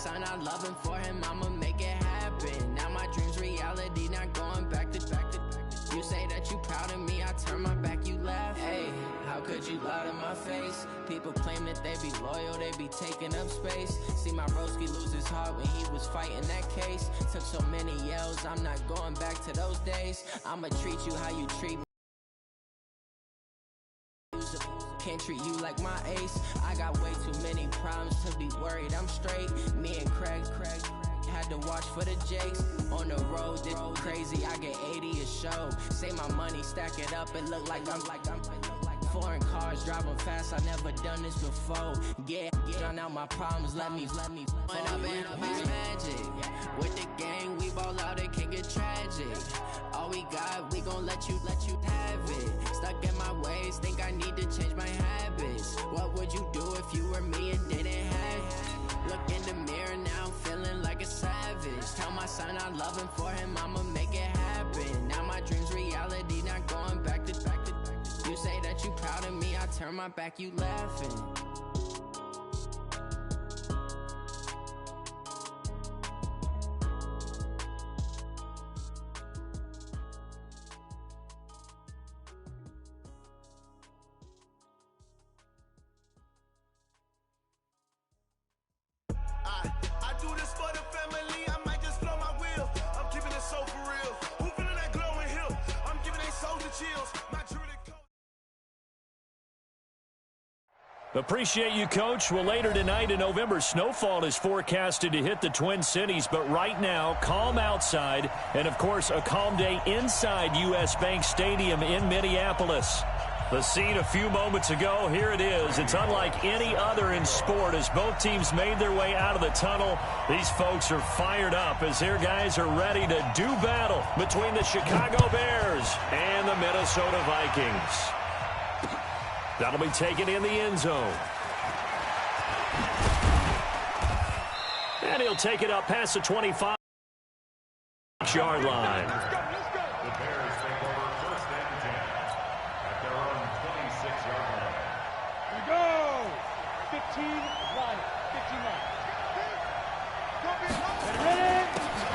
son, I love him, for him, I'ma make it happen. Now my dream's reality, not going back to. You say that you proud of me, I turn my back, you laugh. Hey, how could you lie to my face? People claim that they be loyal, they be taking up space. See my broski lose his heart when he was fighting that case. Took so many yells, I'm not going back to those days. I'ma treat you how you treat me. Can't treat you like my ace. I got way too many problems to be worried I'm straight. Me and Craig had to watch for the Jakes. On the road, this crazy, I get 80 a show. Say my money, stack it up, it look like I'm foreign cars, driving fast, I never done this before. Get drown out my problems, let me When up and up is magic. With the gang, we ball out, it can get tragic. All we got, we gon' let you have it. Stuck in my ways, think I need to change my habits. What would you do if you were me and didn't have it? Look in the mirror now, I'm feeling like a savage. Tell my son I love him, for him, I'ma make it happen. Now my dream's reality, not going back to. You say that you proud of me, I turn my back, you laughing. I do this for the family, I might just blow my wheel. I'm keeping it so for real. Who feeling that glowing hill? I'm giving they souls the chills. My truly. Appreciate you, Coach. Well, later tonight in November, snowfall is forecasted to hit the Twin Cities, but right now, calm outside, and of course, a calm day inside U.S. Bank Stadium in Minneapolis. The scene a few moments ago, here it is. It's unlike any other in sport as both teams made their way out of the tunnel. These folks are fired up as their guys are ready to do battle between the Chicago Bears and the Minnesota Vikings. That'll be taken in the end zone. And he'll take it up past the 25-yard line. The Bears take over first and 10 at their own 26-yard line. We go! 15-line. 15-line. Ready?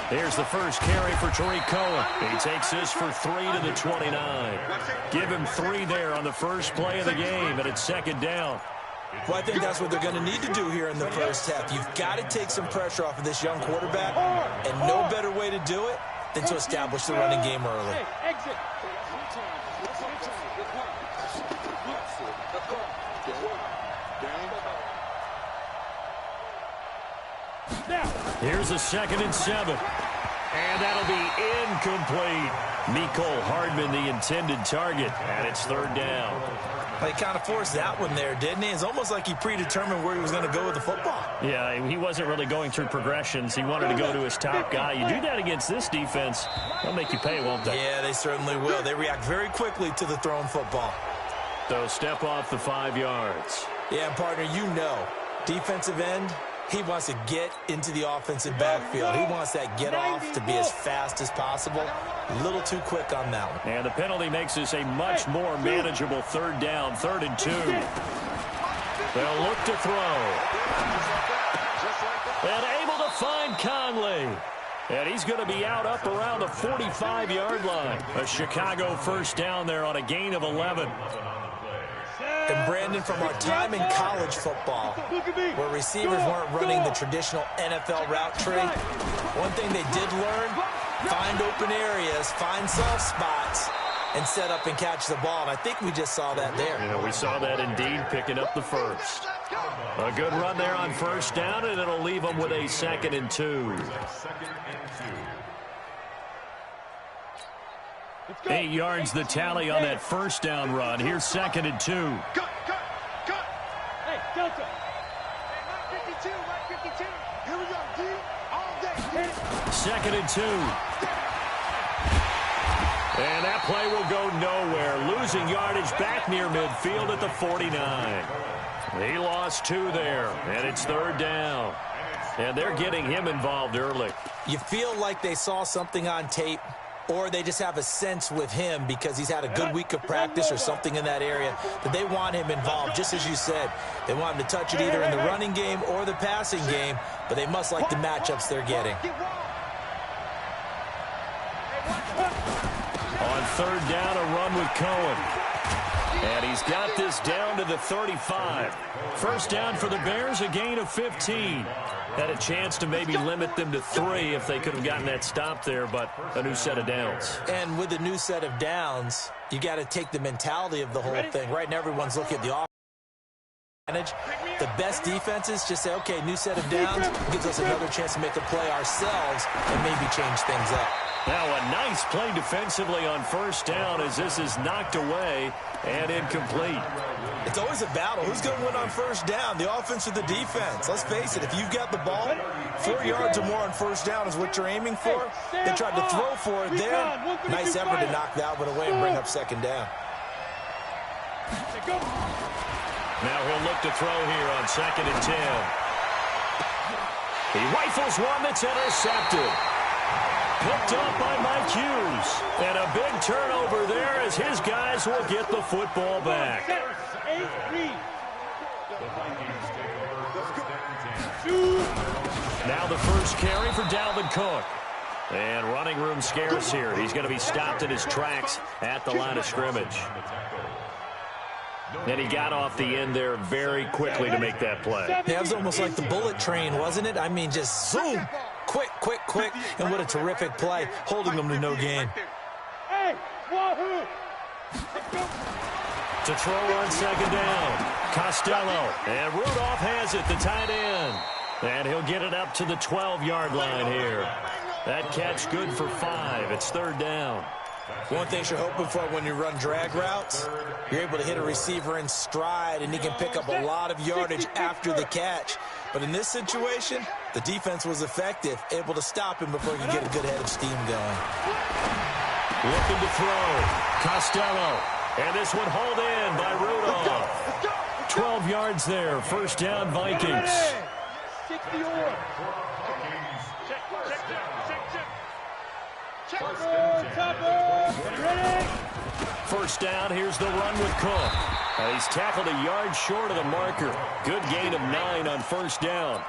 Here's the first carry for Tariq Cohen. He takes this for 3 to the 29. Give him 3 there on the first play of the game, and it's second down. Well, I think that's what they're going to need to do here in the first half. You've got to take some pressure off of this young quarterback, and no better way to do it than to establish the running game early. Exit. Here's a 2nd and 7. And that'll be incomplete. Mecole Hardman, the intended target, and it's third down. He kind of forced that one there, didn't he? It's almost like he predetermined where he was going to go with the football. Yeah, he wasn't really going through progressions. He wanted to go to his top guy. You do that against this defense, they'll make you pay, won't they? Yeah, they certainly will. They react very quickly to the thrown football. So step off the 5 yards. Yeah, partner, you know, defensive end, he wants to get into the offensive backfield. He wants that get off to be as fast as possible. A little too quick on that one. And the penalty makes this a much more manageable third down, 3rd and 2. They'll look to throw. And able to find Conley. And he's going to be out up around the 45-yard line. A Chicago first down there on a gain of 11. And Brandon, from our time in college football, where receivers weren't running the traditional NFL route tree, one thing they did learn, find open areas, find soft spots, and set up and catch the ball. And I think we just saw that there. Yeah, we saw that indeed, picking up the first. A good run there on first down, and it'll leave them with a 2nd and 2. 8 yards the tally on that first down run. Here's 2nd and 2. Hey, Delta. 52, 52. Here we go, D. All day. 2nd and 2. And that play will go nowhere. Losing yardage back near midfield at the 49. He lost 2 there, and it's third down. And they're getting him involved early. You feel like they saw something on tape or they just have a sense with him because he's had a good week of practice or something in that area that they want him involved. Just as you said, they want him to touch it either in the running game or the passing game, but they must like the matchups they're getting. On third down, a run with Cohen. And he's got this down to the 35. First down for the Bears, a gain of 15. Had a chance to maybe limit them to 3 if they could have gotten that stop there, but a new set of downs. And with a new set of downs, you got to take the mentality of the whole thing. Right now, everyone's looking at the offense. The best defenses just say, okay, new set of downs gives us another chance to make a play ourselves and maybe change things up. Now a nice play defensively on first down as this is knocked away and incomplete. It's always a battle. Who's going to win on first down, the offense or the defense? Let's face it, if you've got the ball, 4 yards or more on first down is what you're aiming for. They tried to throw for it there. Nice effort to knock that one away and bring up second down. Now he'll look to throw here on 2nd and 10. He rifles one that's intercepted. Picked up by Mike Hughes. And a big turnover there as his guys will get the football back. Now the first carry for Dalvin Cook. And running room scarce here. He's going to be stopped in his tracks at the line of scrimmage. And he got off the end there very quickly to make that play. That was almost like the bullet train, wasn't it? I mean, just zoom. Quick, quick, quick. And what a terrific play, holding them to no gain. To throw on second down, Costello. And Rudolph has it, the tight end. And he'll get it up to the 12-yard line here. That catch good for 5. It's third down. One thing you're hoping for when you run drag routes, you're able to hit a receiver in stride, and he can pick up a lot of yardage after the catch. But in this situation, the defense was effective, able to stop him before he could get a good head of steam going. Looking to throw, Costello. And this one hauled in by Rudolph. 12 yards there, first down Vikings. First down, here's the run with Cook. He's tackled a yard short of the marker. Good gain of 9 on first down.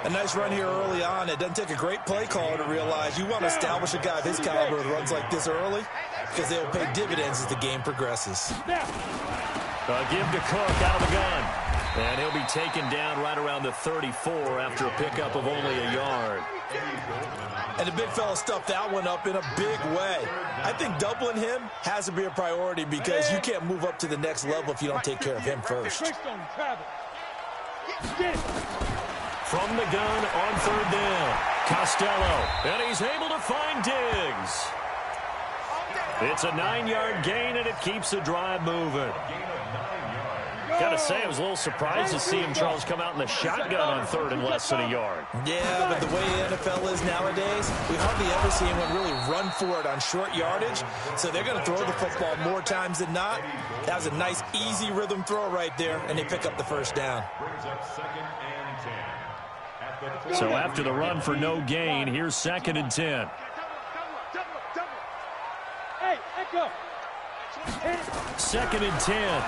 A nice run here early on. It doesn't take a great play caller to realize you want to establish a guy of his caliber with runs like this early because they'll pay dividends as the game progresses. Give to Cook out of the gun. And he'll be taken down right around the 34 after a pickup of only a yard. And the big fella stuffed that one up in a big way. I think doubling him has to be a priority because you can't move up to the next level if you don't take care of him first. From the gun on third down, Costello. And he's able to find Diggs. It's a 9-yard gain, and it keeps the drive moving. Got to say, I was a little surprised to see him, Charles, come out in the shotgun on third and less than a yard. Yeah, but the way the NFL is nowadays, we hardly ever see anyone really run for it on short yardage. So they're going to throw the football more times than not. That was a nice, easy rhythm throw right there, and they pick up the first down. So after the run for no gain, here's 2nd and 10. Hey, echo. 2nd and 10.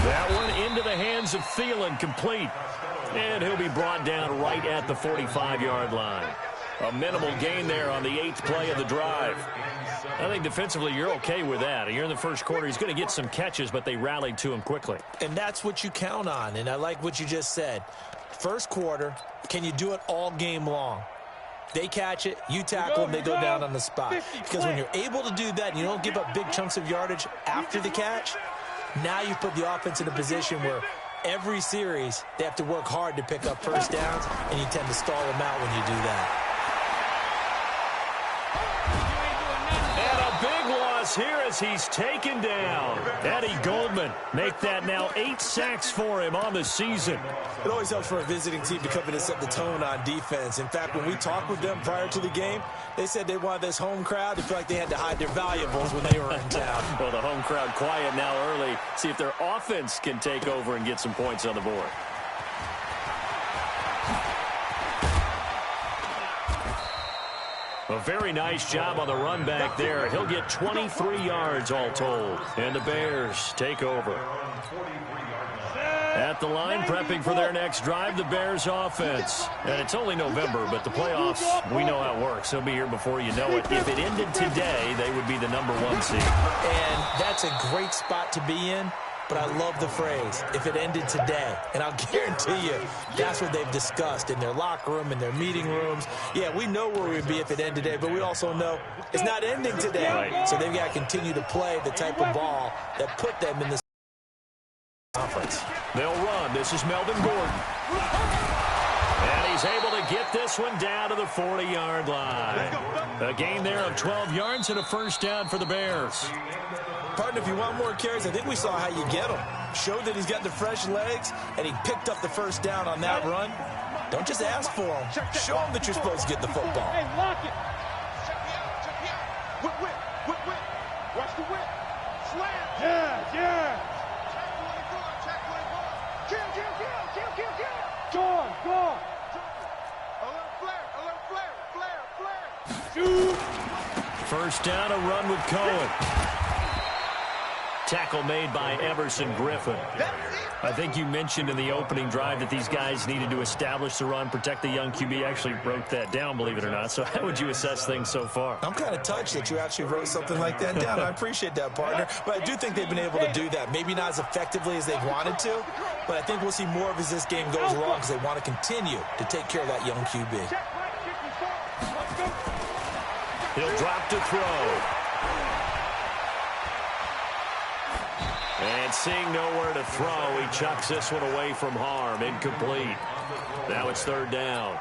That one into the hands of Thielen, complete. And he'll be brought down right at the 45-yard line. A minimal gain there on the 8th play of the drive. I think defensively you're okay with that. You're in the first quarter. He's going to get some catches, but they rallied to him quickly. And that's what you count on, and I like what you just said. First quarter, can you do it all game long? They catch it, you tackle them, they go down on the spot. Because when you're able to do that and you don't give up big chunks of yardage after the catch, now you put the offense in a position where every series they have to work hard to pick up first downs, and you tend to stall them out when you do that. And a big loss here as he's taken down. Eddie Goldman make that now 8 sacks for him on the season. It always helps for a visiting team to come in and set the tone on defense. In fact, when we talked with them prior to the game, they said they wanted this home crowd to feel like they had to hide their valuables when they were in town. Well, the home crowd quiet now early. See if their offense can take over and get some points on the board. A very nice job on the run back there. He'll get 23 yards all told. And the Bears take over. At the line, prepping for their next drive, the Bears offense. And it's only November, but the playoffs, we know how it works. They'll be here before you know it. If it ended today, they would be the #1 seed. And that's a great spot to be in. But I love the phrase, if it ended today. And I'll guarantee you, that's what they've discussed in their locker room, in their meeting rooms. Yeah, we know where we'd be if it ended today, but we also know it's not ending today. Right. So they've got to continue to play the type of ball that put them in this conference. They'll run. This is Melvin Gordon. And he's able to get this one down to the 40-yard line. A gain there of 12 yards and a first down for the Bears. Partner, if you want more carries, I think we saw how you get him. Showed that he's got the fresh legs, and he picked up the first down on that run. Don't just ask for him. Show him that you're supposed to get the football. Hey, lock it. Check me out, check me out. Whip. Watch the whip. Slam. Yeah. Check 24. Kill. Gone. A little flare. Shoot. First down, a run with Cohen. Tackle made by Everson Griffin. I think you mentioned in the opening drive that these guys needed to establish the run, protect the young QB. Actually wrote that down, believe it or not. So how would you assess things so far? I'm kind of touched that you actually wrote something like that down. I appreciate that, partner. But I do think they've been able to do that. Maybe not as effectively as they've wanted to, but I think we'll see more of as this game goes along because they want to continue to take care of that young QB. He'll drop to throw. And seeing nowhere to throw, he chucks this one away from harm. Incomplete. Now it's third down.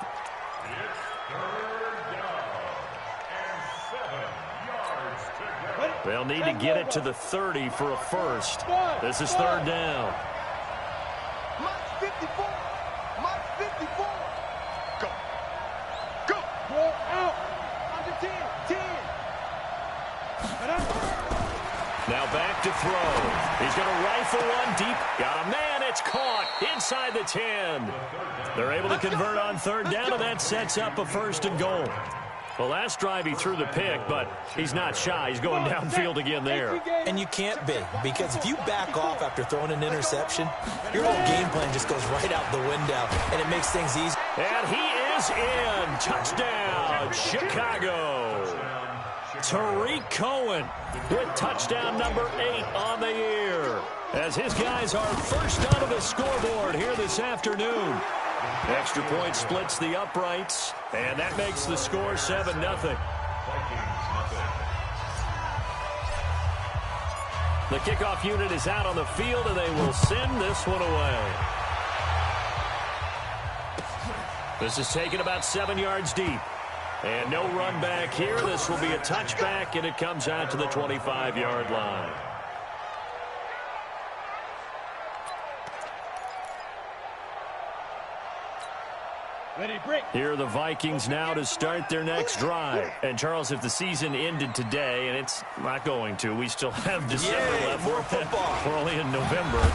They'll need to get it to the 30 for a first. This is third down. Mark 54. Go. Roll out. Under 10. Now back to throw. He's going to rifle one deep. Got a man. It's caught inside the 10. They're able to convert on third down, and that sets up a first and goal. Well, last drive he threw the pick, but he's not shy. He's going downfield again there. And you can't be, because if you back off after throwing an interception, your whole game plan just goes right out the window, and it makes things easy. And he is in. Touchdown, Chicago. Tariq Cohen with touchdown number 8 on the year, as his guys are first onto the scoreboard here this afternoon. Extra point splits the uprights, and that makes the score 7-0. The kickoff unit is out on the field, and they will send this one away. This is taken about 7 yards deep. And no run back here. This will be a touchback, and it comes out to the 25-yard line. Here are the Vikings now to start their next drive. And, Charles, if the season ended today, and it's not going to, we still have December left. More football. We're only in November.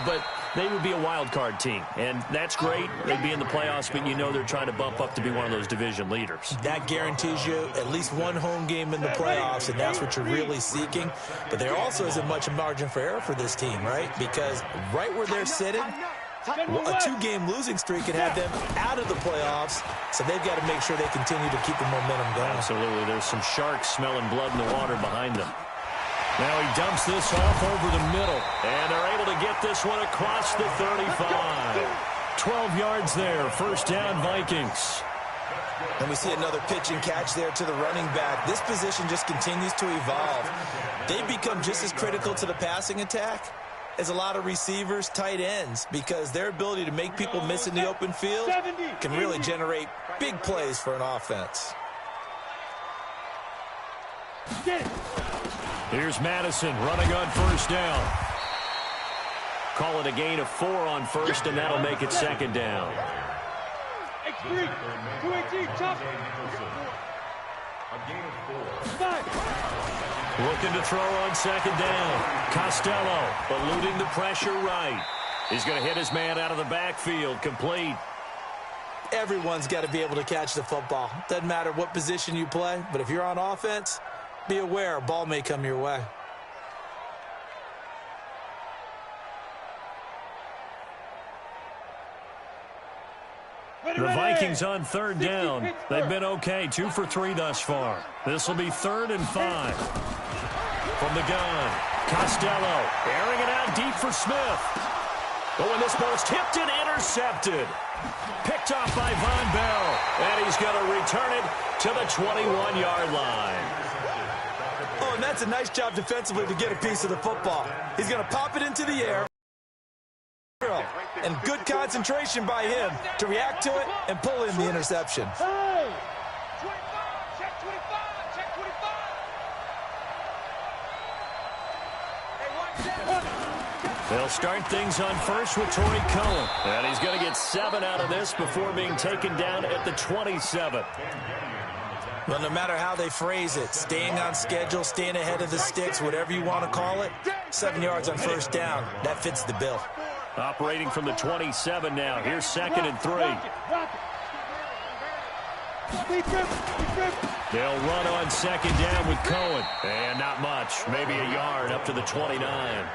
But they would be a wild card team, and that's great. They'd be in the playoffs, but you know they're trying to bump up to be one of those division leaders. That guarantees you at least one home game in the playoffs, and that's what you're really seeking. But there also isn't much margin for error for this team, right? Because right where they're sitting, a 2-game losing streak can have them out of the playoffs, so they've got to make sure they continue to keep the momentum going. Absolutely. There's some sharks smelling blood in the water behind them. Now he dumps this off over the middle, and they're able to get this one across the 35. 12 yards there. First down, Vikings. And we see another pitch and catch there to the running back. This position just continues to evolve. They become just as critical to the passing attack as a lot of receivers, tight ends, because their ability to make people miss in the open field can really generate big plays for an offense. Here's Madison running on first down. Call it a gain of 4 on first, and that'll make it second down. X3, 218, chop. A gain of 4. Looking to throw on second down. Costello eluding the pressure right. He's going to hit his man out of the backfield. Complete. Everyone's got to be able to catch the football. Doesn't matter what position you play, but if you're on offense, be aware a ball may come your way. The Vikings on third down. They've been okay, 2 for 3 thus far. This will be 3rd and 5. From the gun, Costello airing it out deep for Smith. But when this ball's tipped and intercepted, picked off by Von Bell, and he's going to return it to the 21-yard line. Oh, and that's a nice job defensively to get a piece of the football. He's going to pop it into the air. And good concentration by him to react to it and pull in the interception. Hey! 25, check 25, check 25. They'll start things on first with Torrey Cohen. And he's going to get 7 out of this before being taken down at the 27. Well, no matter how they phrase it, staying on schedule, staying ahead of the sticks, whatever you want to call it, 7 yards on first down, that fits the bill. Operating from the 27 now. Here's 2nd and 3. They'll run on 2nd down with Cohen. And not much. Maybe a yard up to the 29.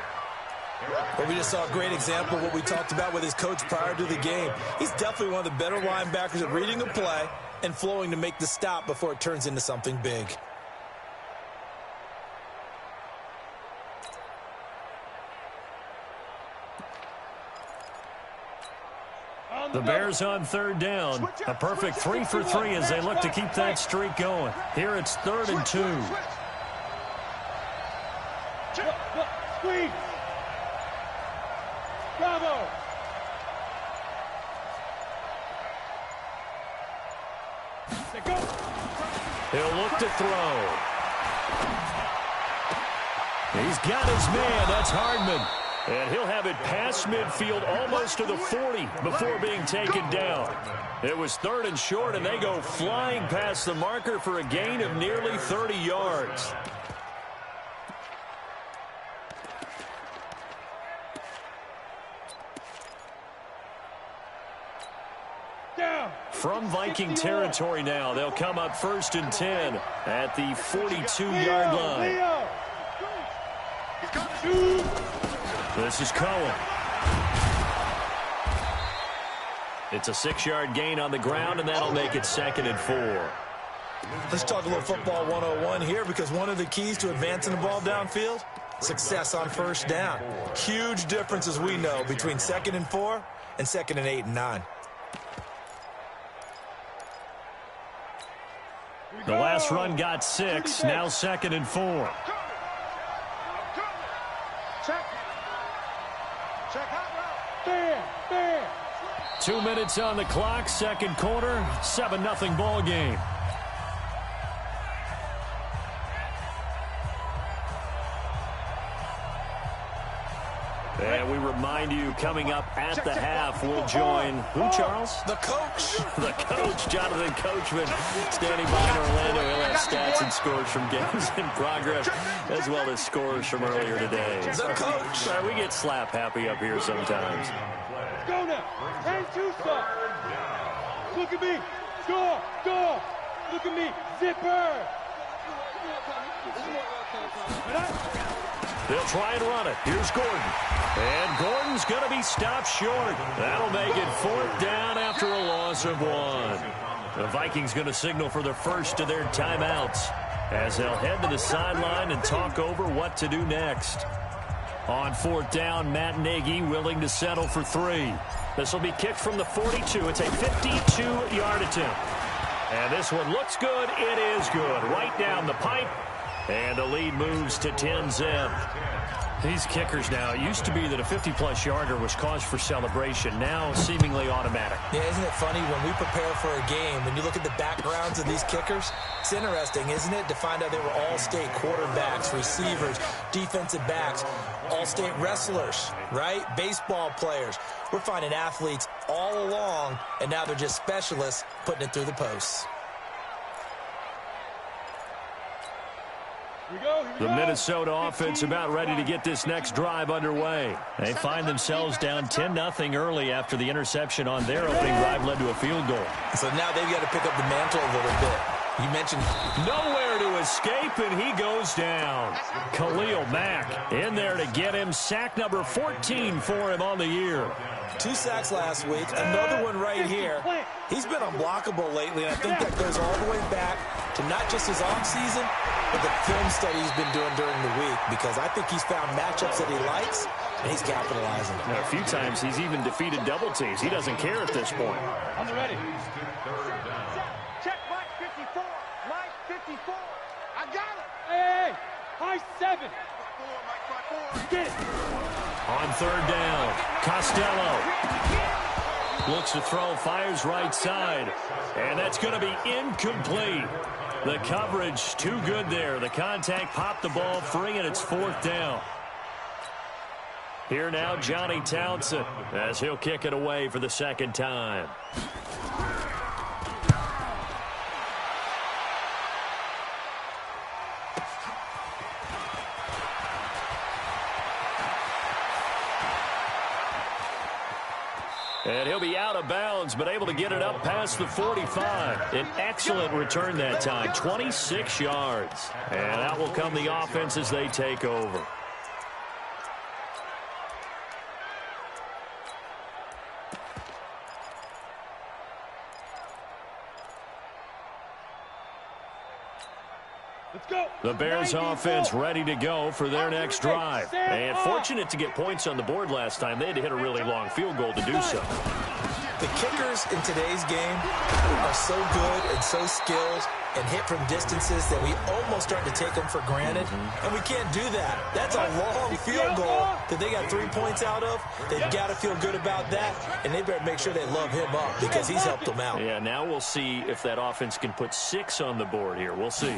Well, we just saw a great example of what we talked about with his coach prior to the game. He's definitely one of the better linebackers at reading a play and flowing to make the stop before it turns into something big. The Bears on 3rd down. A perfect 3 for 3 as they look to keep that streak going. Here it's 3rd and 2. Squeeze. Bravo. He'll look to throw. He's got his man. That's Hardman. And he'll have it past midfield almost to the 40 before being taken down. It was 3rd and short, and they go flying past the marker for a gain of nearly 30 yards. From Viking territory now, they'll come up 1st and 10 at the 42-yard line. This is Cohen. It's a 6-yard gain on the ground, and that'll make it 2nd and 4. Let's talk a little football 101 here, because one of the keys to advancing the ball downfield, success on first down. Huge difference, as we know, between 2nd and 4 and 2nd and 8 and 9. The last run got 6, now 2nd and 4. Check. Check out route. Bam. 2 minutes on the clock, 2nd quarter, 7-0 ball game. And we remind you, coming up at the half, we'll join who, Charles? The coach. The coach, Jonathan Coachman, standing by in Orlando. He'll have stats and scores from games in progress, as well as scores from earlier today. The coach. We get slap happy up here sometimes. Go now. And 2 stop. Look at me. Score. Look at me. Zipper. They'll try and run it. Here's Gordon. And Gordon's going to be stopped short. That'll make it 4th down after a loss of 1. The Vikings going to signal for the first of their timeouts as they'll head to the sideline and talk over what to do next. On 4th down, Matt Nagy willing to settle for 3. This will be kicked from the 42. It's a 52-yard attempt. And this one looks good. It is good. Right down the pipe. And the lead moves to 10-zip. These kickers now, it used to be that a 50-plus yarder was cause for celebration. Now seemingly automatic. Yeah, isn't it funny when we prepare for a game, when you look at the backgrounds of these kickers, it's interesting, isn't it, to find out they were all-state quarterbacks, receivers, defensive backs, all-state wrestlers, right? Baseball players. We're finding athletes all along, and now they're just specialists putting it through the posts. The Minnesota offense about ready to get this next drive underway. They find themselves down 10-0 early after the interception on their opening drive led to a field goal. So now they've got to pick up the mantle a little bit. You mentioned nowhere to escape, and he goes down. Khalil Mack in there to get him. Sack number 14 for him on the year. 2 sacks last week, another one right here. He's been unblockable lately, and I think that goes all the way back to not just his offseason, but the film study he's been doing during the week, because I think he's found matchups that he likes, and he's capitalizing. Now, a few times he's even defeated double teams. He doesn't care at this point. On the ready. Check Mike 54. Mike 54. I got it. Hey, high 7. Get it. On third down, Costello looks to throw, fires right side, and that's going to be incomplete. The coverage too good there. The contact popped the ball free, and it's 4th down. Here now, Johnny Townsend, as he'll kick it away for the second time. And he'll be out of bounds, but able to get it up past the 45. An excellent return that time, 26 yards. And out will come the offense as they take over. The Bears offense ready to go for their next drive. And fortunate to get points on the board last time. They had to hit a really long field goal to do so. The kickers in today's game are so good and so skilled and hit from distances that we almost start to take them for granted. And we can't do that. That's a long field goal that they got 3 points out of. They've got to feel good about that, and they better make sure they love him up because he's helped them out. Yeah, now we'll see if that offense can put 6 on the board here. We'll see.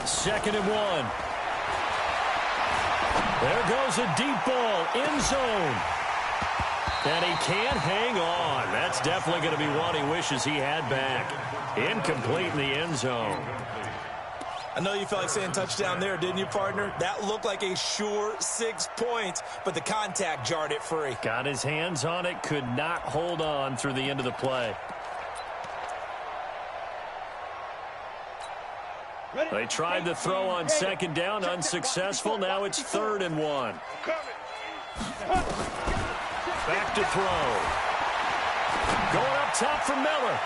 2nd and 1. There goes a deep ball, end zone. And he can't hang on. That's definitely going to be one he wishes he had back. Incomplete in the end zone. I know you felt like saying touchdown there, didn't you, partner? That looked like a sure 6 points, but the contact jarred it free. Got his hands on it, could not hold on through the end of the play. They tried to throw on 2nd down, unsuccessful. Now it's 3rd and 1. Back to throw. Going up top for Miller.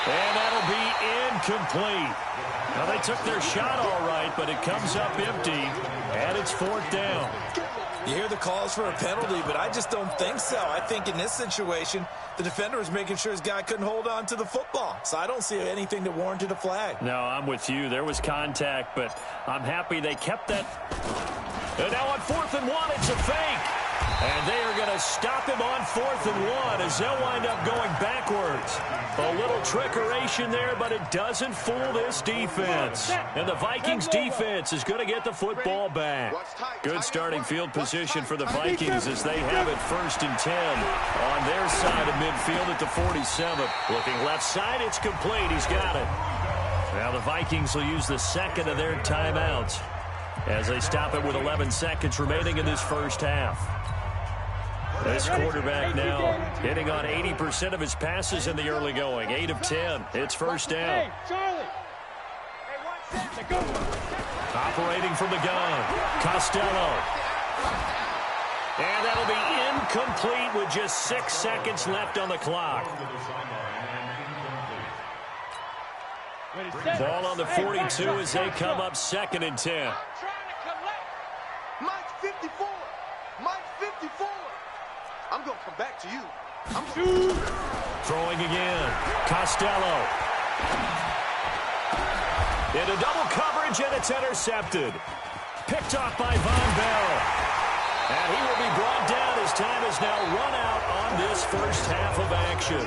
And that'll be incomplete. Now they took their shot all right, but it comes up empty, and it's 4th down. You hear the calls for a penalty, but I just don't think so. I think in this situation, the defender was making sure his guy couldn't hold on to the football. So I don't see anything that warranted a flag. No, I'm with you. There was contact, but I'm happy they kept that. And now on 4th and 1, it's a fake. And they are going to stop him on 4th and 1 as they'll wind up going backwards. A little trickeration there, but it doesn't fool this defense. And the Vikings defense is going to get the football back. Good starting field position for the Vikings as they have it 1st and 10 on their side of midfield at the 47. Looking left side, it's complete. He's got it. Now the Vikings will use the 2nd of their timeouts as they stop it with 11 seconds remaining in this first half. This quarterback now hitting on 80% of his passes in the early going. 8 of 10. It's 1st down. Operating from the gun. Costello. And that'll be incomplete with just 6 seconds left on the clock. Ball on the 42 as they come up 2nd and 10. Mike 54. Mike 54. I'm going to come back to you. Throwing again. Costello. Into double coverage, and it's intercepted. Picked off by Von Bell. And he will be brought down as time is now run out on this first half of action.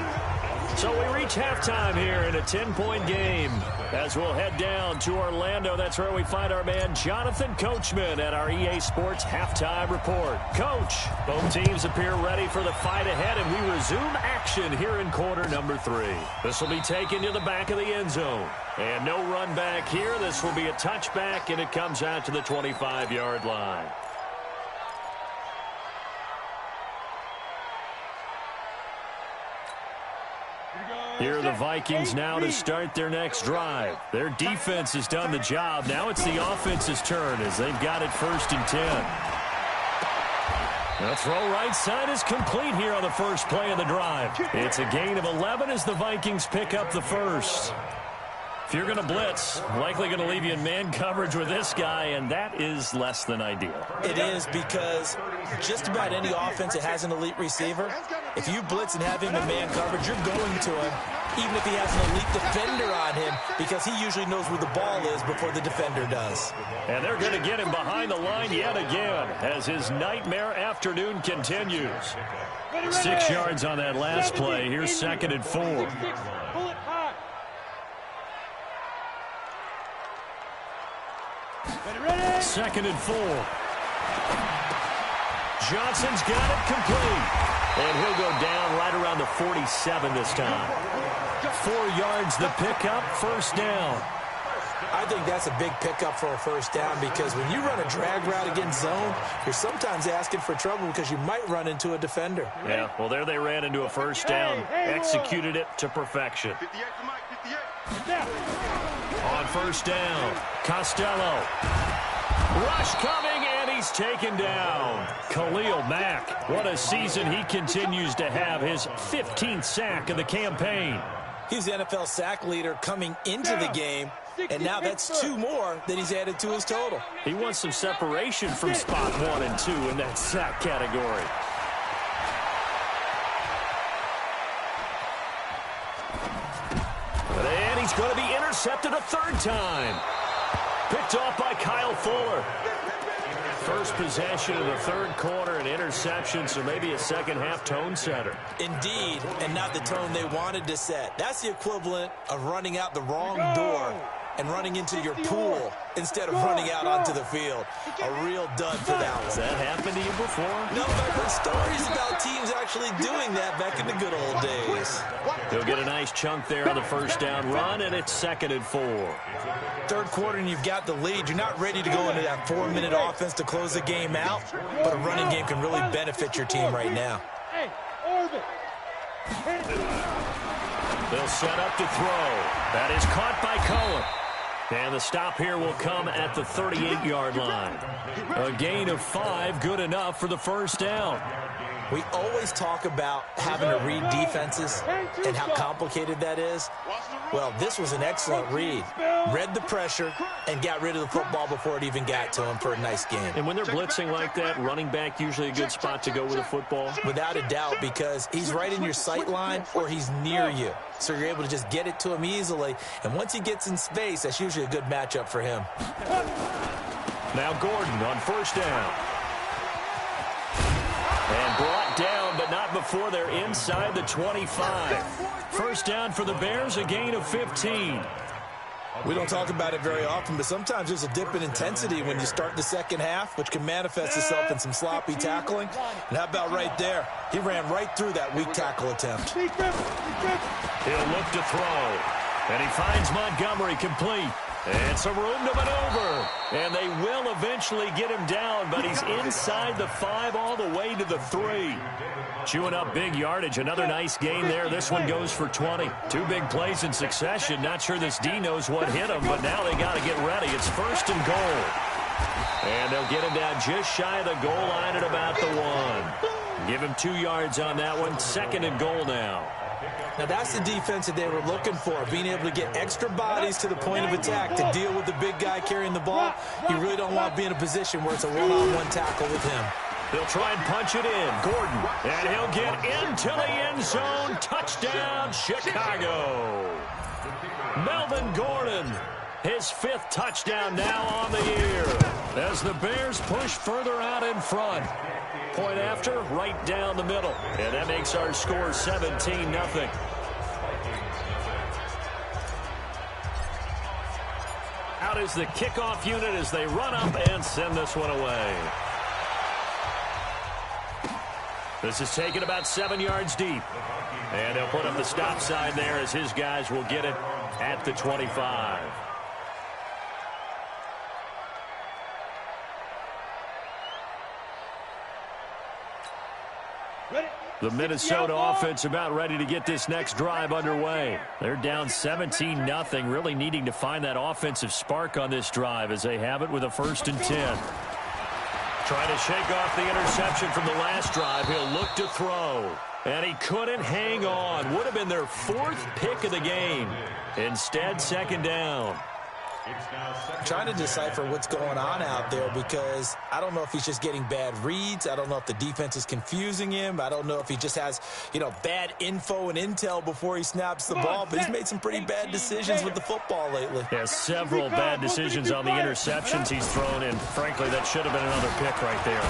So we reach halftime here in a 10-point game. As we'll head down to Orlando, that's where we find our man Jonathan Coachman at our EA Sports Halftime Report. Coach, both teams appear ready for the fight ahead, and we resume action here in quarter number 3. This will be taken to the back of the end zone. And no run back here. This will be a touchback, and it comes out to the 25-yard line. Here are the Vikings now to start their next drive. Their defense has done the job. Now it's the offense's turn as they've got it 1st and 10. The throw right side is complete here on the first play of the drive. It's a gain of 11 as the Vikings pick up the first. If you're going to blitz, likely going to leave you in man coverage with this guy, and that is less than ideal. It is, because just about any offense that has an elite receiver, if you blitz and have him in man coverage, you're going to him, even if he has an elite defender on him, because he usually knows where the ball is before the defender does. And they're going to get him behind the line yet again as his nightmare afternoon continues. 6 yards on that last play. Here's 2nd and 4. 2nd and 4. Johnson's got it complete. And he'll go down right around the 47 this time. 4 yards the pickup, 1st down. I think that's a big pickup for a 1st down, because when you run a drag route against zone, you're sometimes asking for trouble because you might run into a defender. Yeah, well, there they ran into a 1st down, executed it to perfection. On 1st down, Costello. Rush coming, and he's taken down. Khalil Mack, what a season he continues to have, his 15th sack of the campaign. He's the NFL sack leader coming into the game, and now that's 2 more that he's added to his total. He wants some separation from spot 1 and 2 in that sack category. And he's going to be intercepted a 3rd time. Picked off by Kyle Fuller. First possession of the 3rd quarter, an interception, so maybe a second-half tone setter. Indeed, and not the tone they wanted to set. That's the equivalent of running out the wrong door and running into your pool instead of running out onto the field. A real dud for that one. Has that happened to you before? No, I've heard stories about teams actually doing that back in the good old days. He'll get a nice chunk there on the 1st down run, and it's 2nd and 4. 3rd quarter, and you've got the lead. You're not ready to go into that 4-minute offense to close the game out, but a running game can really benefit your team right now. They'll set up to throw. That is caught by Cullen. And the stop here will come at the 38-yard line. A gain of 5, good enough for the 1st down. We always talk about having to read defenses and how complicated that is. Well, this was an excellent read. Read the pressure and got rid of the football before it even got to him for a nice game. And when they're blitzing like that, running back usually a good spot to go with the football? Without a doubt, because he's right in your sight line or he's near you. So you're able to just get it to him easily. And once he gets in space, that's usually a good matchup for him. Now Gordon on 1st down. And brought down, but not before they're inside the 25. 1st down for the Bears, a gain of 15. We don't talk about it very often, but sometimes there's a dip in intensity when you start the 2nd half, which can manifest itself in some sloppy tackling. And how about right there? He ran right through that weak tackle attempt. He'll look to throw. And he finds Montgomery complete. And some room to maneuver. And they will eventually get him down, but he's inside the 5 all the way to the 3. Chewing up big yardage. Another nice gain there. This one goes for 20. 2 big plays in succession. Not sure this D knows what hit him, but now they got to get ready. It's 1st and goal. And they'll get him down just shy of the goal line at about the 1. Give him 2 yards on that one. 2nd and goal now. Now, that's the defense that they were looking for, being able to get extra bodies to the point of attack to deal with the big guy carrying the ball. You really don't want to be in a position where it's a one-on-one tackle with him. They'll try and punch it in. Gordon, and he'll get into the end zone. Touchdown, Chicago. Melvin Gordon, his 5th touchdown now on the year as the Bears push further out in front. Point after, right down the middle. And that makes our score 17-0. out as the kickoff unit as they run up and send this one away. This is taken about 7 yards deep. And he'll put up the stop sign there as his guys will get it at the 25. The Minnesota offense about ready to get this next drive underway. They're down 17-0, really needing to find that offensive spark on this drive as they have it with a 1st and 10. Trying to shake off the interception from the last drive. He'll look to throw. And he couldn't hang on. Would have been their 4th pick of the game. Instead, 2nd down. Trying to decipher what's going on out there because I don't know if he's just getting bad reads. I don't know if the defense is confusing him. I don't know if he just has, bad info and intel before he snaps the ball. But he's made some pretty bad decisions with the football lately. Yeah, several bad decisions on the interceptions he's thrown, and frankly, that should have been another pick right there.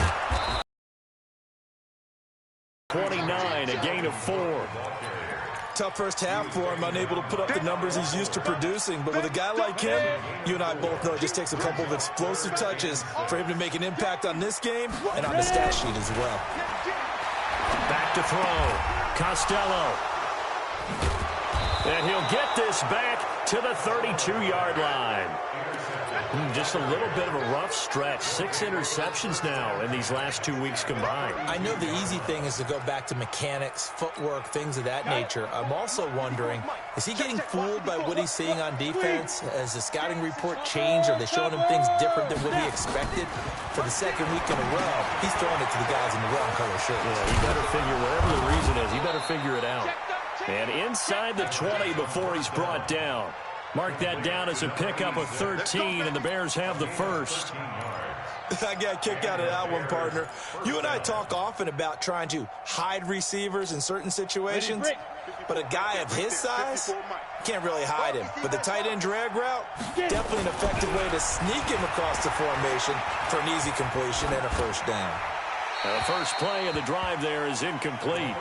29, a gain of 4. Tough first half for him, unable to put up the numbers he's used to producing. But with a guy like him, you and I both know it just takes a couple of explosive touches for him to make an impact on this game and on the stat sheet as well. Back to throw. Costello. And he'll get this back to the 32-yard line. Just a little bit of a rough stretch. 6 interceptions now in these last 2 weeks combined. I know the easy thing is to go back to mechanics, footwork, things of that nature. I'm also wondering, is he getting fooled by what he's seeing on defense? Has the scouting report changed? Are they showing him things different than what he expected? For the 2nd week in a row, he's throwing it to the guys in the wrong color shirts. Yeah, he better figure, whatever the reason is, he better figure it out. And inside the 20 before he's brought down. Mark that down as a pickup of 13, and the Bears have the 1st. I got a kick out of that one, partner. You and I talk often about trying to hide receivers in certain situations, but a guy of his size can't really hide him. But the tight end drag route, definitely an effective way to sneak him across the formation for an easy completion and a 1st down. The first play of the drive there is incomplete.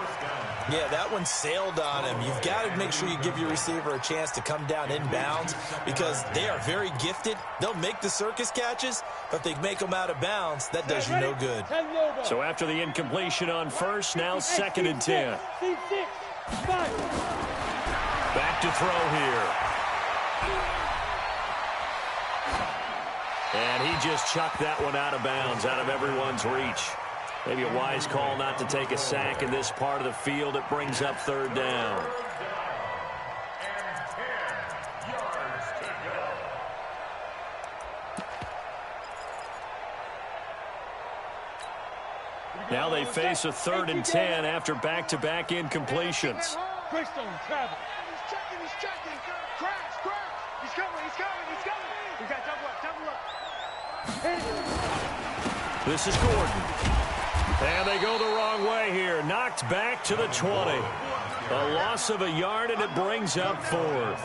Yeah, that one sailed on him. You've got to make sure you give your receiver a chance to come down inbounds because they are very gifted. They'll make the circus catches, but if they make them out of bounds, that does you no good. So after the incompletion on 1st, now 2nd and 10. Back to throw here. And he just chucked that one out of bounds, out of everyone's reach. Maybe a wise call not to take a sack in this part of the field. It brings up 3rd down. Now they face a 3rd and 10 after back-to-back incompletions. Greystone travel. He's checking. Crash. He's coming. We got double up. This is Gordon. And they go the wrong way here. Knocked back to the 20. A loss of a yard, and it brings up 4th.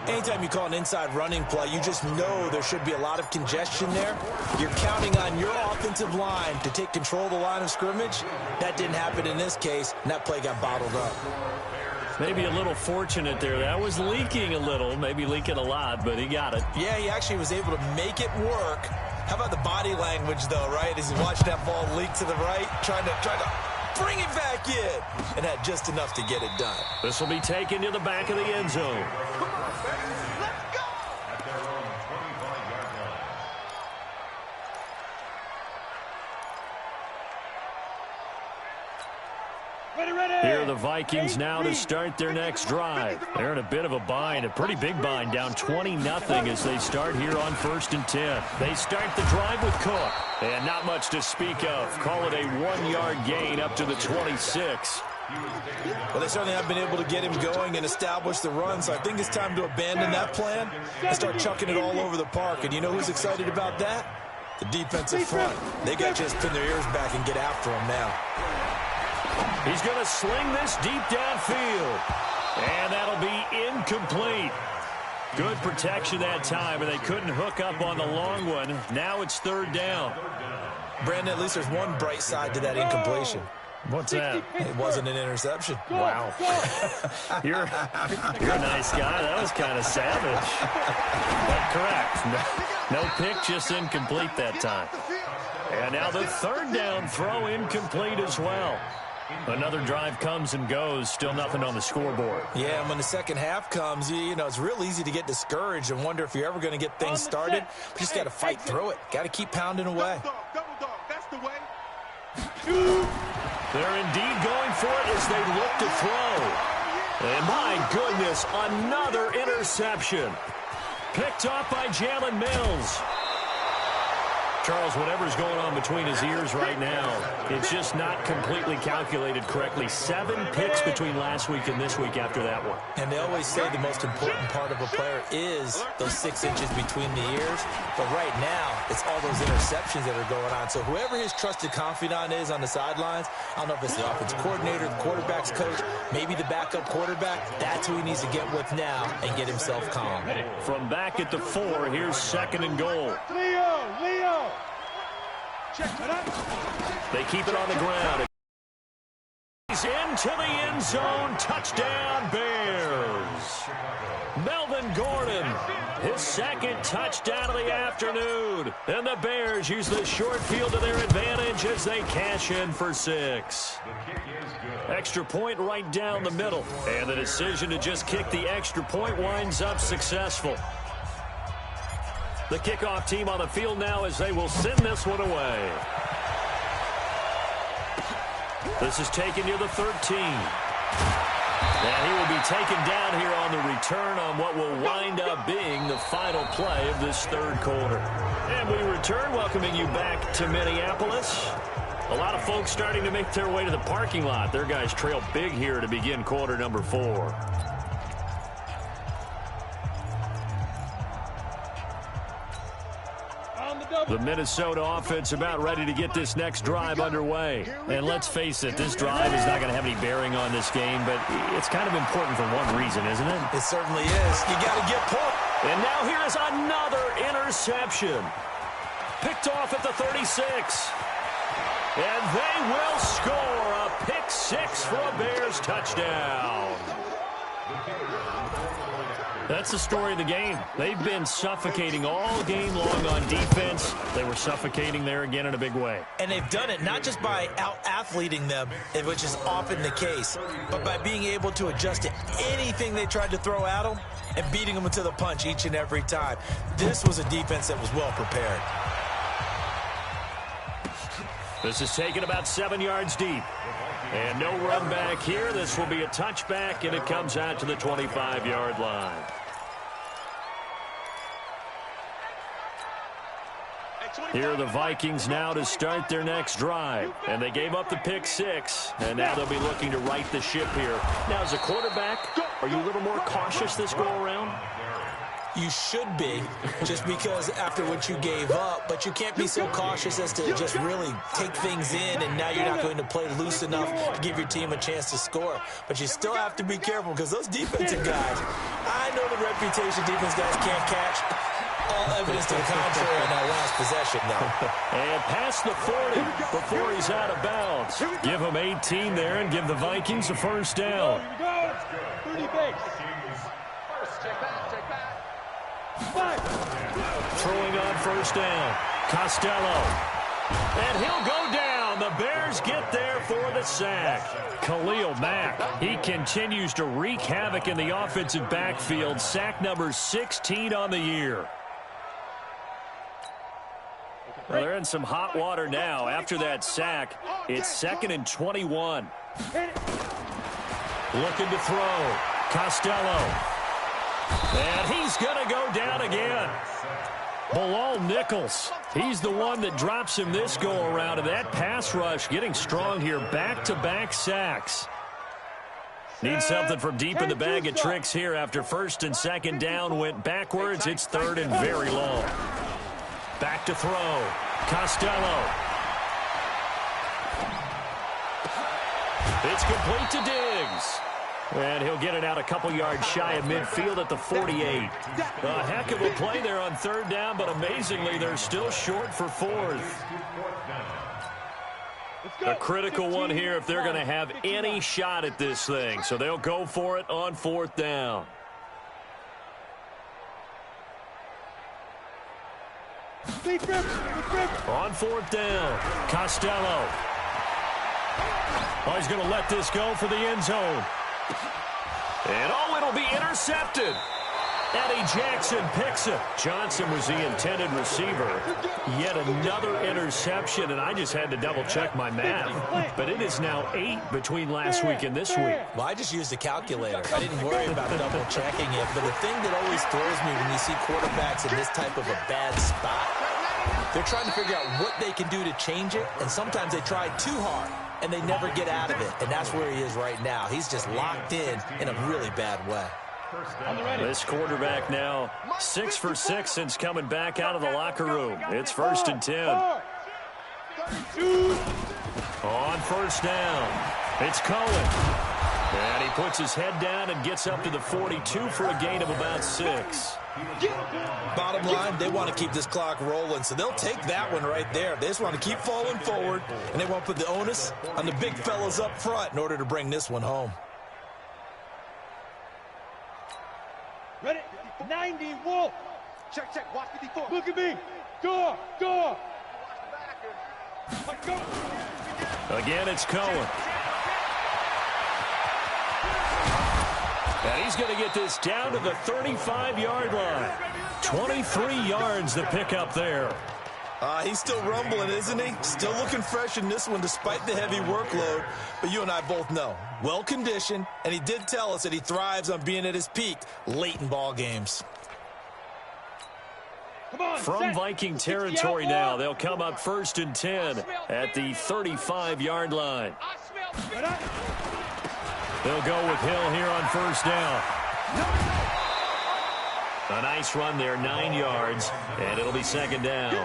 Anytime you call an inside running play, you just know there should be a lot of congestion there. You're counting on your offensive line to take control of the line of scrimmage. That didn't happen in this case, and that play got bottled up. Maybe a little fortunate there. That was leaking a little, maybe leaking a lot, but he got it. Yeah, he actually was able to make it work. How about the body language, though, right? As he watched that ball leak to the right, trying to bring it back in, and had just enough to get it done. This will be taken to the back of the end zone. Come on, baby. Let's go. At their own 25-yard line. Here are the Vikings now to start their next drive. They're in a bit of a bind, a pretty big bind, down 20-0 as they start here on 1st and 10. They start the drive with Cook, and not much to speak of. Call it a 1-yard gain up to the 26. Well, they certainly have been able to get him going and establish the run, so I think it's time to abandon that plan and start chucking it all over the park. And you know who's excited about that? The defensive front. They got to just pin their ears back and get after him now. He's going to sling this deep downfield. And that'll be incomplete. Good protection that time, and they couldn't hook up on the long one. Now it's 3rd down. Brandon, at least there's one bright side to that incompletion. What's that? It wasn't an interception. Wow. You're a nice guy. That was kind of savage. But correct. No pick, just incomplete that time. And now the third down throw incomplete as well. Another drive comes and goes. Still nothing on the scoreboard. Yeah, and when the second half comes, you know, it's real easy to get discouraged and wonder if you're ever going to get things started. But you just got to fight through it. Got to keep pounding away. Double dog. That's the way. They're indeed going for it as they look to throw. And my goodness, another interception. Picked off by Jalen Mills. Charles, whatever's going on between his ears right now, it's just not completely calculated correctly. 7 picks between last week and this week after that one. And they always say the most important part of a player is those 6 inches between the ears. But right now, it's all those interceptions that are going on. So whoever his trusted confidant is on the sidelines, I don't know if it's the offensive coordinator, the quarterback's coach, maybe the backup quarterback, that's who he needs to get with now and get himself calm. From back at the 4, here's 2nd and goal. Leo. They keep it on the ground. He's into the end zone. Touchdown, Bears. Melvin Gordon, his 2nd touchdown of the afternoon. And the Bears use the short field to their advantage as they cash in for 6. Extra point right down the middle. And the decision to just kick the extra point winds up successful. The kickoff team on the field now as they will send this one away. This is taken near the 13. And he will be taken down here on the return on what will wind up being the final play of this third quarter. And we return, welcoming you back to Minneapolis. A lot of folks starting to make their way to the parking lot. Their guys trail big here to begin quarter number 4. The Minnesota offense about ready to get this next drive underway. And let's face it, this drive is not going to have any bearing on this game, but it's kind of important for one reason, isn't it? It certainly is. You got to get points. And now here is another interception. Picked off at the 36. And they will score a pick 6 for a Bears touchdown. That's the story of the game. They've been suffocating all game long on defense. They were suffocating there again in a big way. And they've done it not just by out-athleting them, which is often the case, but by being able to adjust to anything they tried to throw at them and beating them to the punch each and every time. This was a defense that was well prepared. This is taken about 7 yards deep. And no run back here. This will be a touchback, and it comes out to the 25-yard line. Here are the Vikings now to start their next drive. And they gave up the pick 6, and now they'll be looking to right the ship here. Now, as a quarterback, are you a little more cautious this go-around? You should be, just because after what you gave up, but you can't be so cautious as to just really take things in, and now you're not going to play loose enough to give your team a chance to score. But you still have to be careful because those defensive guys, I know the reputation defense guys can't catch. All evidence to the contrary on that last possession, though. And past the 40 before he's out of bounds. Give him 18 there and give the Vikings a first down. 30 base. Throwing on first down. Costello. And he'll go down. The Bears get there for the sack. Khalil Mack. He continues to wreak havoc in the offensive backfield. Sack number 16 on the year. Well, they're in some hot water now. After that sack, it's 2nd and 21. Looking to throw. Costello. And he's going to go down again. Bilal Nichols. He's the one that drops him this go-around. And that pass rush getting strong here. Back-to-back sacks. Need something from deep in the bag of tricks here after 1st and 2nd down. Went backwards. It's 3rd and very long. Back to throw. Costello. It's complete to Diggs. And he'll get it out a couple yards shy of midfield at the 48. A heck of a play there on 3rd down, but amazingly, they're still short for 4th. A critical one here if they're going to have any shot at this thing. So they'll go for it on 4th down. On 4th down, Costello. Oh, he's going to let this go for the end zone. And, oh, it'll be intercepted. Eddie Jackson picks it. Johnson was the intended receiver. Yet another interception, and I just had to double-check my math. But it is now 8 between last week and this week. Well, I just used a calculator. I didn't worry about double-checking it. But the thing that always throws me when you see quarterbacks in this type of a bad spot, they're trying to figure out what they can do to change it, and sometimes they try too hard, and they never get out of it. And that's where he is right now. He's just locked in a really bad way. This quarterback now 6 for 6 since coming back out of the locker room. It's 1st and 10. On 1st down, it's Cohen. And he puts his head down and gets up to the 42 for a gain of about 6. Bottom line, they want to keep this clock rolling, so they'll take that one right there. They just want to keep falling forward, and they want to put the onus on the big fellas up front in order to bring this one home. Ready? 90, Wolf. Check, check. Watch 54. Look at me. Go. Again, it's Cohen. And he's going to get this down to the 35-yard line. 23 yards the pickup there. He's still rumbling, isn't he? Still looking fresh in this one despite the heavy workload. But you and I both know, well-conditioned, and he did tell us that he thrives on being at his peak late in ball games. From Viking territory now, they'll come up 1st and 10 at the 35-yard line. They'll go with Hill here on 1st down. A nice run there, 9 yards, and it'll be 2nd down.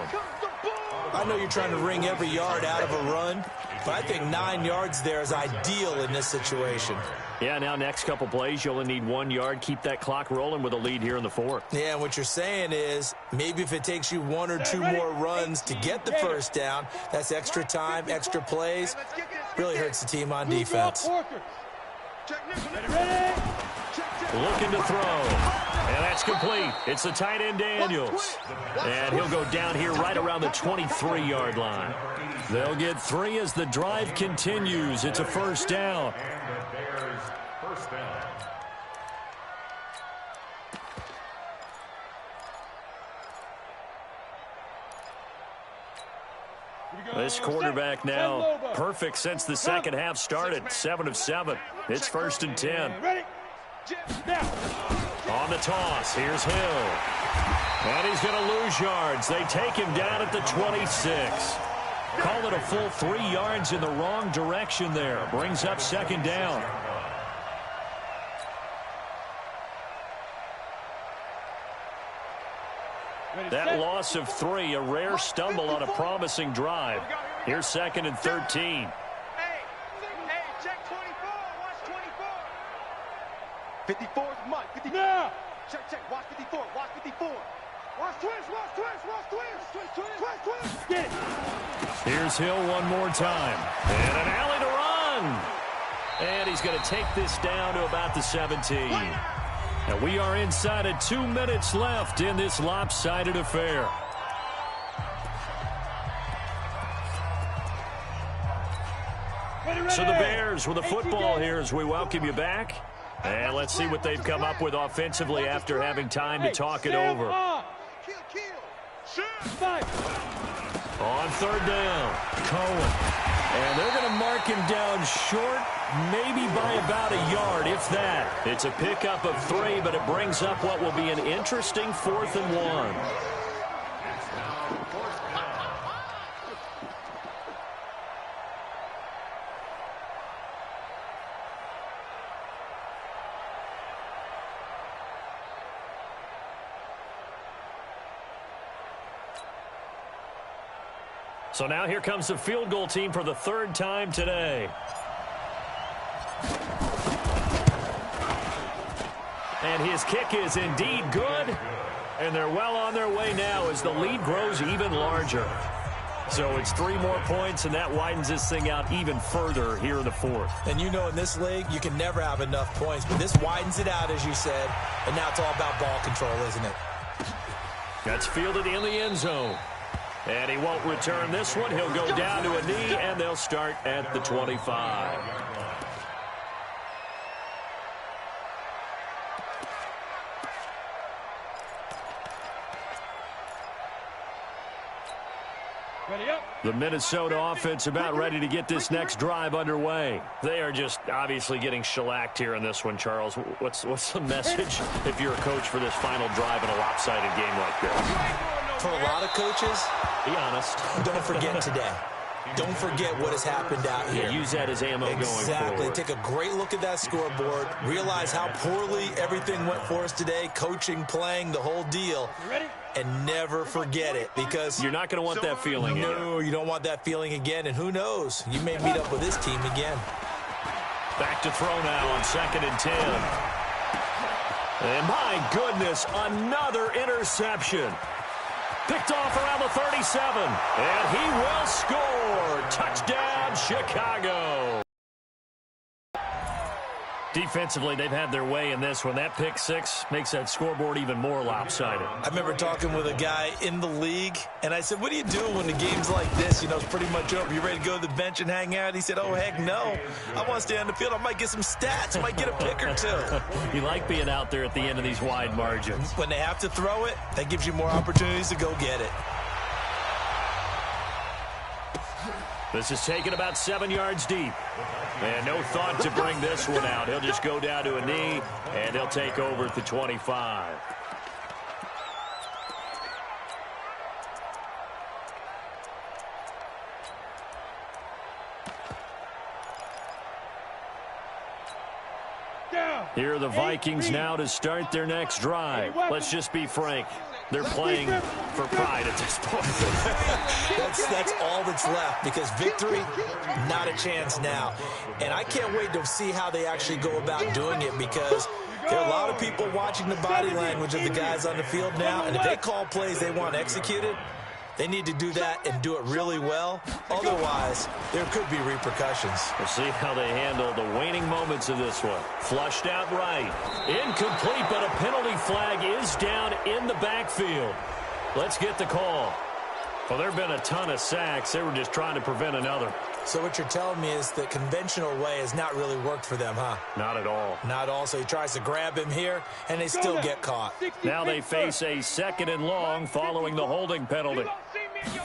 I know you're trying to wring every yard out of a run, but I think 9 yards there is ideal in this situation. Yeah, now next couple plays, you only need 1 yard. Keep that clock rolling with a lead here in the 4th. Yeah, what you're saying is maybe if it takes you 1 or 2 more runs to get the 1st down, that's extra time, extra plays. Really hurts the team on defense. Looking to throw. And that's complete. It's the tight end, Daniels. And he'll go down here right around the 23-yard line. They'll get 3 as the drive continues. It's a 1st down. This quarterback now perfect since the second half started. 7 of 7. It's 1st and 10. On the toss, here's Hill. And he's going to lose yards. They take him down at the 26. Call it a full 3 yards in the wrong direction there. Brings up 2nd down. That loss of 3, a rare stumble on a promising drive. Here's 2nd and 13. Hey, check 24. Watch 24. 54 is Mike. 54. Yeah. Check. Watch 54. Watch 54. Watch twist. Get it. Here's Hill one more time. And an alley to run. And he's going to take this down to about the 17. And we are inside of 2 minutes left in this lopsided affair. So the Bears with the football here as we welcome you back. And let's see what they've come up with offensively after having time to talk it over. On 3rd down, Cohen. And they're going to mark him down short, maybe by about a yard, if that. It's a pickup of 3, but it brings up what will be an interesting 4th and 1. So now here comes the field goal team for the 3rd time today. And his kick is indeed good. And they're well on their way now as the lead grows even larger. So it's 3 more points, and that widens this thing out even further here in the fourth. And you know in this league, you can never have enough points. But this widens it out, as you said. And now it's all about ball control, isn't it? That's fielded in the end zone. And he won't return this one. He'll go down to a knee, and they'll start at the 25. The Minnesota offense about ready to get this next drive underway. They are just obviously getting shellacked here in this one, Charles. What's the message if you're a coach for this final drive in a lopsided game like this? For a lot of coaches, be honest. Don't forget today. Don't forget what has happened out here. Yeah, use that as ammo going forward. Exactly. Take a great look at that scoreboard. Realize how poorly everything went for us today. Coaching, playing, the whole deal. And never forget it, because you're not going to want that feeling again. No, you don't want that feeling again. And who knows? You may meet up with this team again. Back to throw now on 2nd and 10. And my goodness, another interception. Picked off around the 37. And he will score. Touchdown, Chicago. Defensively, they've had their way in this one. That pick 6 makes that scoreboard even more lopsided. I remember talking with a guy in the league, and I said, what do you do when the game's like this? You know, it's pretty much over. You ready to go to the bench and hang out? He said, oh, heck no. I want to stay on the field. I might get some stats. I might get a pick or 2. You like being out there at the end of these wide margins. When they have to throw it, that gives you more opportunities to go get it. This is taken about 7 yards deep. And no thought to bring this one out. He'll just go down to a knee, and he'll take over at the 25. Here are the Vikings now to start their next drive. Let's just be frank. They're playing for pride at this point. that's all that's left, because victory, not a chance now. And I can't wait to see how they actually go about doing it, because there are a lot of people watching the body language of the guys on the field now, and if they call plays they want executed, they need to do that and do it really well. Otherwise, there could be repercussions. We'll see how they handle the waning moments of this one. Flushed out right. Incomplete, but a penalty flag is down in the backfield. Let's get the call. Well, there have been a ton of sacks. They were just trying to prevent another. So what you're telling me is the conventional way has not really worked for them, huh? Not at all. Not at all. So he tries to grab him here, and they still get caught. Now they face a 2nd and long following the holding penalty.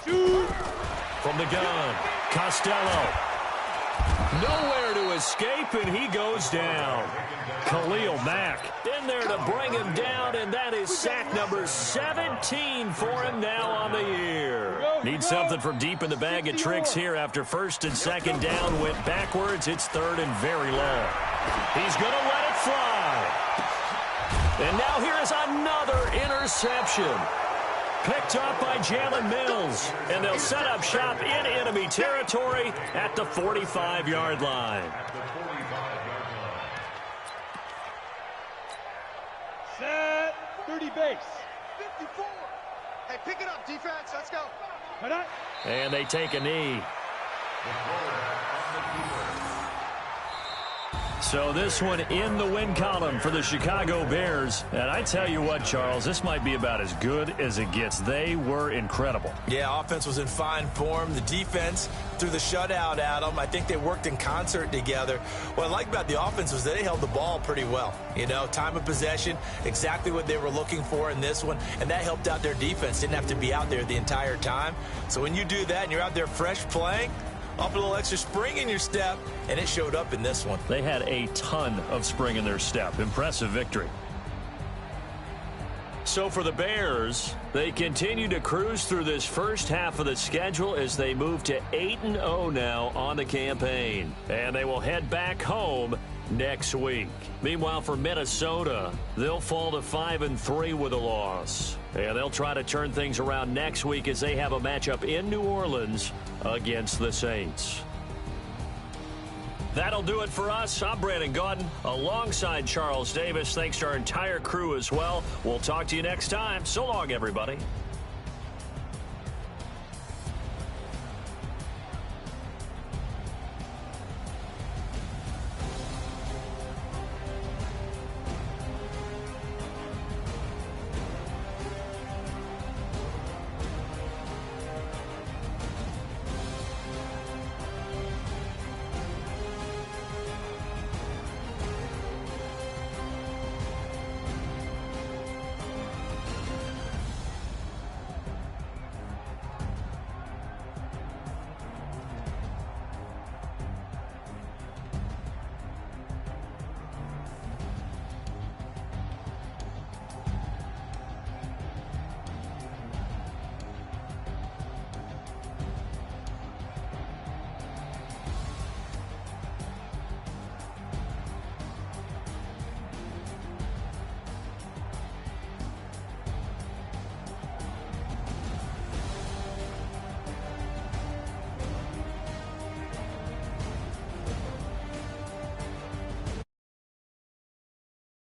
From the gun, Costello. Nowhere to escape, and he goes down. Khalil Mack in there to bring him down, and that is sack number 17 for him now on the year. Need something from deep in the bag of tricks here after 1st and 2nd down went backwards. It's 3rd and very long. He's going to let it fly. And now here is another interception. Picked up by Jalen Mills. And they'll set up shop in enemy territory at the 45-yard line. Set 30 base. 54. Hey, pick it up, defense. Let's go. And they take a knee. So this one in the win column for the Chicago Bears. And I tell you what, Charles, this might be about as good as it gets. They were incredible. Yeah, offense was in fine form. The defense threw the shutout at them. I think they worked in concert together. What I like about the offense was that they held the ball pretty well. You know, time of possession, exactly what they were looking for in this one. And that helped out their defense. Didn't have to be out there the entire time. So when you do that and you're out there fresh playing, off a little extra spring in your step, and it showed up in this one. They had a ton of spring in their step. Impressive victory. So for the Bears, they continue to cruise through this first half of the schedule as they move to 8-0 now on the campaign. And they will head back home next week. Meanwhile, for Minnesota, they'll fall to 5-3 with a loss. And they'll try to turn things around next week as they have a matchup in New Orleans against the Saints. That'll do it for us. I'm Brandon Gaudin alongside Charles Davis. Thanks to our entire crew as well. We'll talk to you next time. So long, everybody.